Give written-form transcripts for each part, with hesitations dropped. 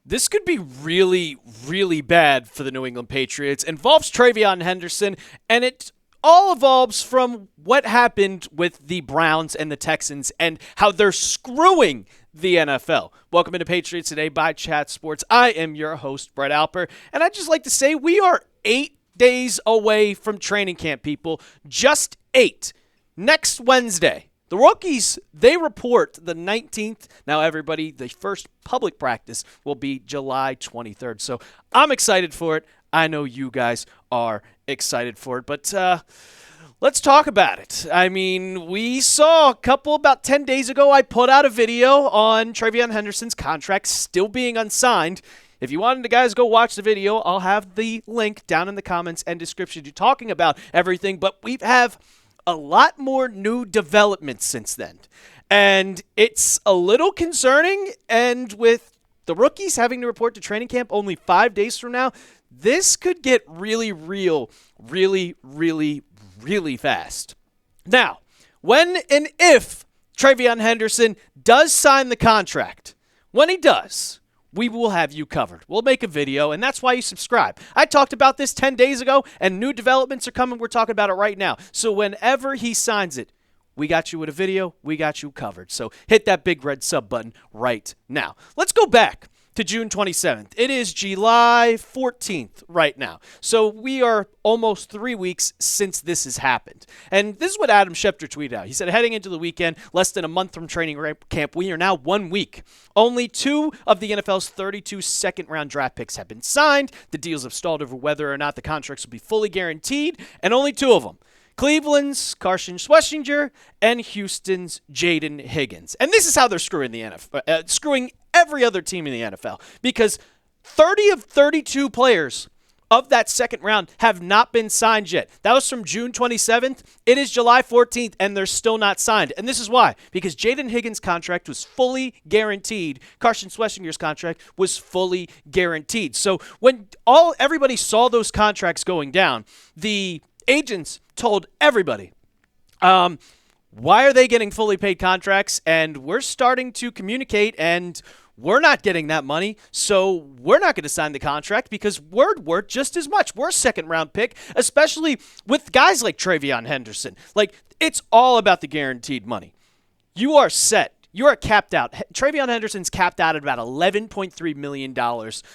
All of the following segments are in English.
This could be really, really bad for the New England Patriots. It involves TreVeyon Henderson, and it all evolves from what happened with the Browns and the Texans and how they're screwing the NFL. Welcome into Patriots Today by Chat Sports. I am your host, Brett Alper, and I'd just like to say we are 8 days away from training camp, people. Just 8. Next Wednesday. The rookies, they report the 19th. Now, everybody, the first public practice will be July 23rd. So I'm excited for it. I know you guys are excited for it. But let's talk about it. I mean, we saw a couple about 10 days ago. I put out a video on TreVeyon Henderson's contract still being unsigned. If you wanted to, guys, go watch the video, I'll have the link down in the comments and description to talking about everything. But we have a lot more new developments since then. And it's a little concerning. And with the rookies having to report to training camp only 5 days from now, this could get really real, really, really, really fast. Now, when and if TreVeyon Henderson does sign the contract, when he does, we will have you covered. We'll make a video, and that's why you subscribe. I talked about this 10 days ago, and new developments are coming. We're talking about it right now. So whenever he signs it, we got you with a video. We got you covered. So hit that big red sub button right now. Let's go back to June 27th. It is July 14th right now. So we are almost 3 weeks since this has happened. And this is what Adam Schefter tweeted out. He said, heading into the weekend, less than a month from training camp, we are now 1 week. Only 2 of the NFL's 32 second-round draft picks have been signed. The deals have stalled over whether or not the contracts will be fully guaranteed, and only 2 of them. Cleveland's Carson Schwesinger and Houston's Jayden Higgins. And this is how they're screwing the NFL, screwing every other team in the NFL, because 30 of 32 players of that second round have not been signed yet. That was from June 27th. It is July 14th, and they're still not signed. And this is why. Because Jayden Higgins' contract was fully guaranteed. Carson Schwesinger's contract was fully guaranteed. So when everybody saw those contracts going down, the agents told everybody, why are they getting fully paid contracts? And we're starting to communicate, and we're not getting that money, so we're not going to sign the contract because we're worth just as much. We're a second-round pick, especially with guys like TreVeyon Henderson. Like, it's all about the guaranteed money. You are set. You are capped out. TreVeyon Henderson's capped out at about $11.3 million.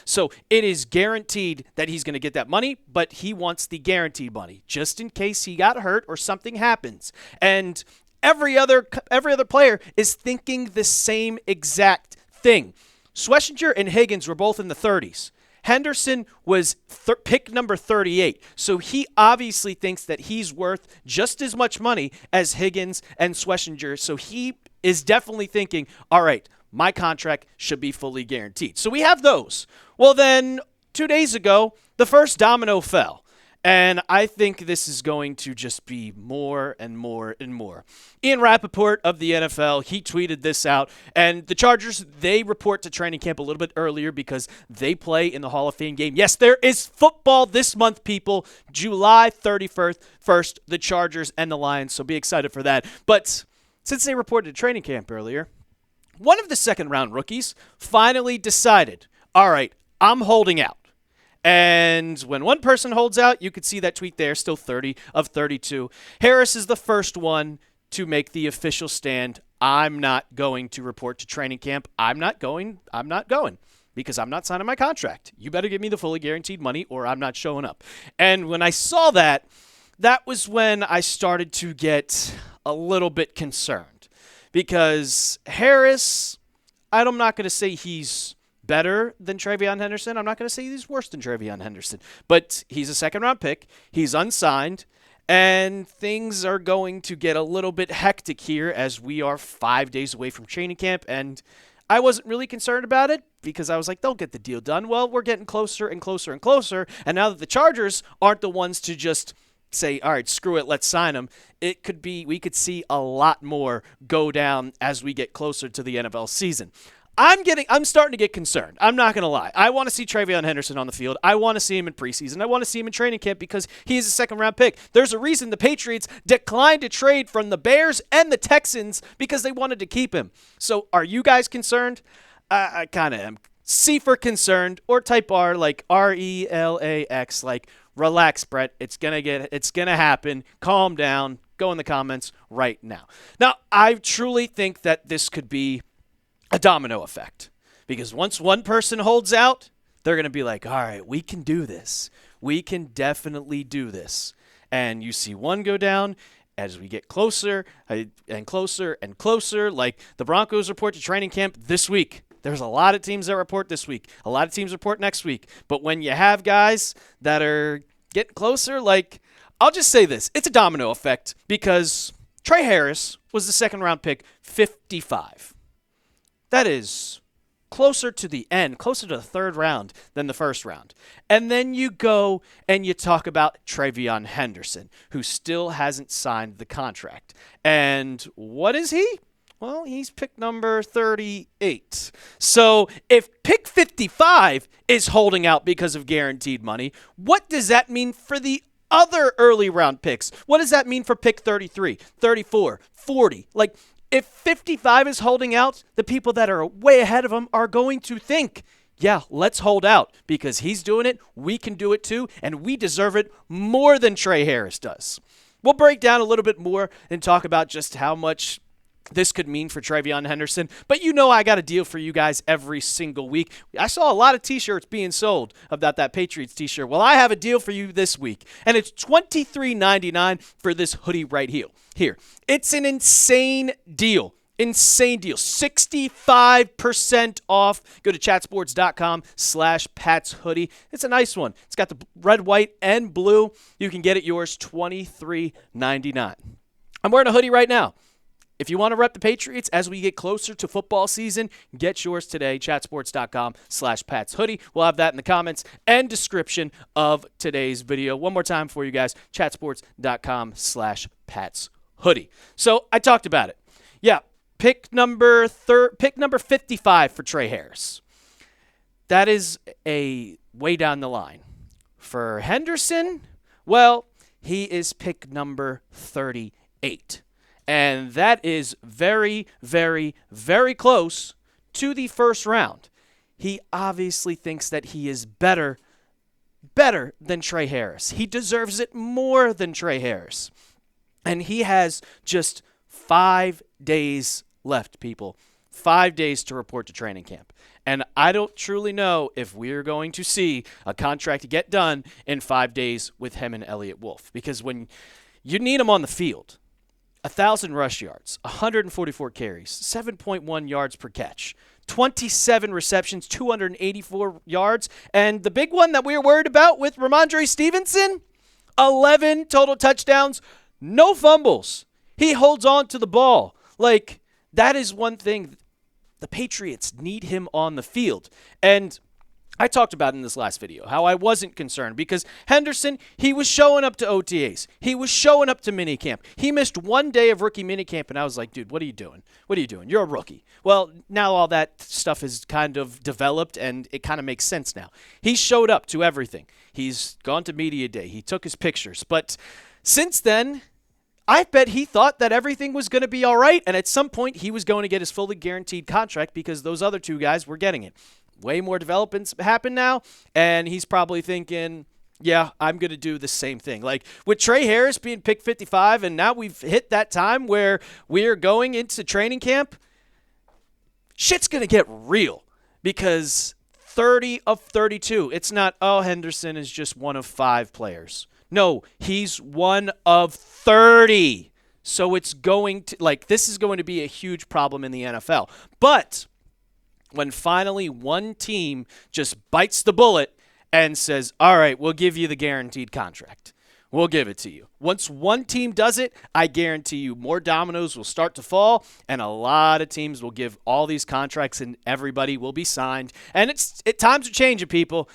So it is guaranteed that he's going to get that money, but he wants the guaranteed money just in case he got hurt or something happens. And every other player is thinking the same exact thing. Schwesinger and Higgins were both in the 30s. Henderson was pick number 38, so he obviously thinks that he's worth just as much money as Higgins and Schwesinger, so he is definitely thinking, all right, my contract should be fully guaranteed. So we have those. Well, then 2 days ago, the first domino fell. And I think this is going to just be more and more and more. Ian Rappaport of the NFL, he tweeted this out. And the Chargers, they report to training camp a little bit earlier because they play in the Hall of Fame game. Yes, there is football this month, people. July 31st, the Chargers and the Lions. So be excited for that. But since they reported to training camp earlier, one of the second-round rookies finally decided, all right, I'm holding out. And when one person holds out, you could see that tweet there, still 30 of 32. Harris is the first one to make the official stand. I'm not going to report to training camp. I'm not going because I'm not signing my contract. You better give me the fully guaranteed money or I'm not showing up. And when I saw that, that was when I started to get a little bit concerned because Harris, I'm not going to say he's better than TreVeyon Henderson. I'm not going to say he's worse than TreVeyon Henderson, but he's a second-round pick. He's unsigned, and things are going to get a little bit hectic here as we are 5 days away from training camp, and I wasn't really concerned about it because I was like, they'll get the deal done. Well, we're getting closer and closer and closer, and now that the Chargers aren't the ones to just say, all right, screw it, let's sign him, we could see a lot more go down as we get closer to the NFL season. I'm starting to get concerned. I'm not going to lie. I want to see TreVeyon Henderson on the field. I want to see him in preseason. I want to see him in training camp because he is a second-round pick. There's a reason the Patriots declined to trade from the Bears and the Texans because they wanted to keep him. So are you guys concerned? I kind of am C for concerned, or type R, like RELAX, like relax, Brett. It's gonna happen. Calm down. Go in the comments right now. Now, I truly think that this could be a domino effect, because once one person holds out, they're going to be like, all right, we can do this. We can definitely do this. And you see one go down as we get closer and closer and closer. Like the Broncos report to training camp this week. There's a lot of teams that report this week. A lot of teams report next week. But when you have guys that are getting closer, like, I'll just say this. It's a domino effect, because Trey Harris was the second-round pick, 55. That is closer to the end, closer to the third round than the first round. And then you go and you talk about TreVeyon Henderson, who still hasn't signed the contract. And what is he? Well, he's pick number 38. So if pick 55 is holding out because of guaranteed money, what does that mean for the other early round picks? What does that mean for pick 33, 34, 40? Like, if 55 is holding out, the people that are way ahead of him are going to think, yeah, let's hold out, because he's doing it, we can do it too, and we deserve it more than Trey Harris does. We'll break down a little bit more and talk about just how much this could mean for TreVeyon Henderson. But you know I got a deal for you guys every single week. I saw a lot of t-shirts being sold about that Patriots t-shirt. Well, I have a deal for you this week, and it's $23.99 for this hoodie right here. It's an insane deal. Insane deal. 65% off. Go to chatsports.com/Pats hoodie. It's a nice one. It's got the red, white, and blue. You can get it yours, $23.99. I'm wearing a hoodie right now. If you want to rep the Patriots as we get closer to football season, get yours today, chatsports.com/Pats hoodie. We'll have that in the comments and description of today's video. One more time for you guys, chatsports.com/Pats hoodie. So I talked about it. Yeah, pick number 55 for Trey Harris. That is a way down the line. For Henderson, well, he is pick number 38. And that is very, very, very close to the first round. He obviously thinks that he is better than Trey Harris. He deserves it more than Trey Harris. And he has just 5 days left, people. 5 days to report to training camp. And I don't truly know if we're going to see a contract get done in 5 days with him and Elliott Wolf. Because when you need him on the field, 1,000 rush yards, 144 carries, 7.1 yards per catch, 27 receptions, 284 yards, and the big one that we were worried about with Ramondre Stevenson, 11 total touchdowns, no fumbles. He holds on to the ball. Like, that is one thing. The Patriots need him on the field. And I talked about in this last video how I wasn't concerned, because Henderson, he was showing up to OTAs. He was showing up to minicamp. He missed 1 day of rookie minicamp, and I was like, dude, what are you doing? What are you doing? You're a rookie. Well, now all that stuff is kind of developed, and it kind of makes sense now. He showed up to everything. He's gone to media day. He took his pictures. But since then, I bet he thought that everything was going to be all right, and at some point he was going to get his fully guaranteed contract, because those other two guys were getting it. Way more developments happen now, and he's probably thinking, yeah, I'm going to do the same thing. Like with Trey Harris being picked 55, and now we've hit that time where we're going into training camp, shit's going to get real, because 30 of 32, it's not, oh, Henderson is just one of 5 players. No, he's one of 30. So it's going to, like, this is going to be a huge problem in the NFL. But when finally one team just bites the bullet and says, all right, we'll give you the guaranteed contract. We'll give it to you. Once one team does it, I guarantee you more dominoes will start to fall, and a lot of teams will give all these contracts, and everybody will be signed. And times are changing, people.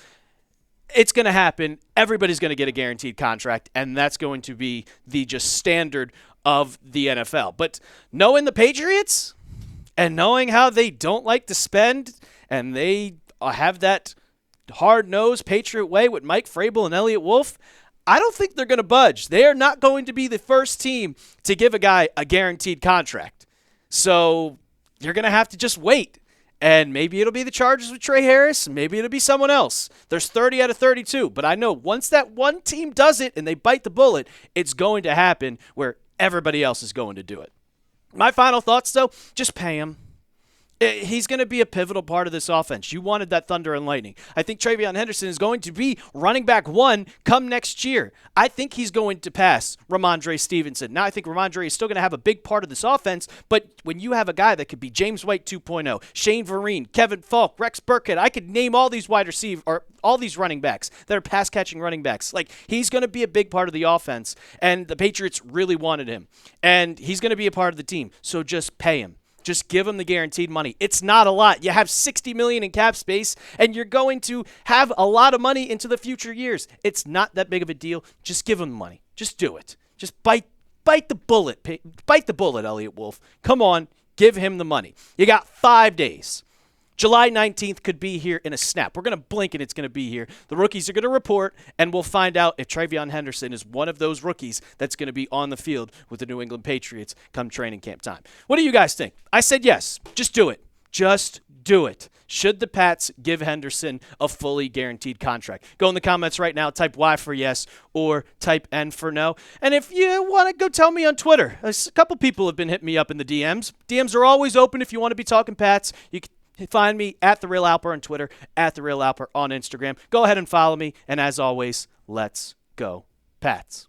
It's going to happen. Everybody's going to get a guaranteed contract, and that's going to be the just standard of the NFL. But knowing the Patriots and knowing how they don't like to spend, and they have that hard-nosed Patriot way with Mike Vrabel and Elliott Wolf, I don't think they're going to budge. They are not going to be the first team to give a guy a guaranteed contract. So you're going to have to just wait. And maybe it'll be the Chargers with Trey Harris. Maybe it'll be someone else. There's 30 out of 32. But I know once that one team does it and they bite the bullet, it's going to happen where everybody else is going to do it. My final thoughts, though, just pay him. He's going to be a pivotal part of this offense. You wanted that thunder and lightning. I think TreVeyon Henderson is going to be running back 1 come next year. I think he's going to pass Ramondre Stevenson. Now, I think Ramondre is still going to have a big part of this offense, but when you have a guy that could be James White 2.0, Shane Vereen, Kevin Falk, Rex Burkhead, I could name all these wide receiver or all these running backs that are pass-catching running backs. Like, he's going to be a big part of the offense, and the Patriots really wanted him. And he's going to be a part of the team, so just pay him. Just give him the guaranteed money. It's not a lot. You have $60 million in cap space, and you're going to have a lot of money into the future years. It's not that big of a deal. Just give him the money. Just do it. Just bite the bullet. Bite the bullet, Elliot Wolf. Come on, give him the money. You got 5 days. July 19th could be here in a snap. We're going to blink and it's going to be here. The rookies are going to report, and we'll find out if TreVeyon Henderson is one of those rookies that's going to be on the field with the New England Patriots come training camp time. What do you guys think? I said yes. Just do it. Just do it. Should the Pats give Henderson a fully guaranteed contract? Go in the comments right now. Type Y for yes or type N for no. And if you want to, go tell me on Twitter. A couple people have been hitting me up in the DMs. DMs are always open if you want to be talking Pats. You can find me at The Real Alper on Twitter, at The Real Alper on Instagram. Go ahead and follow me. And as always, let's go Pats.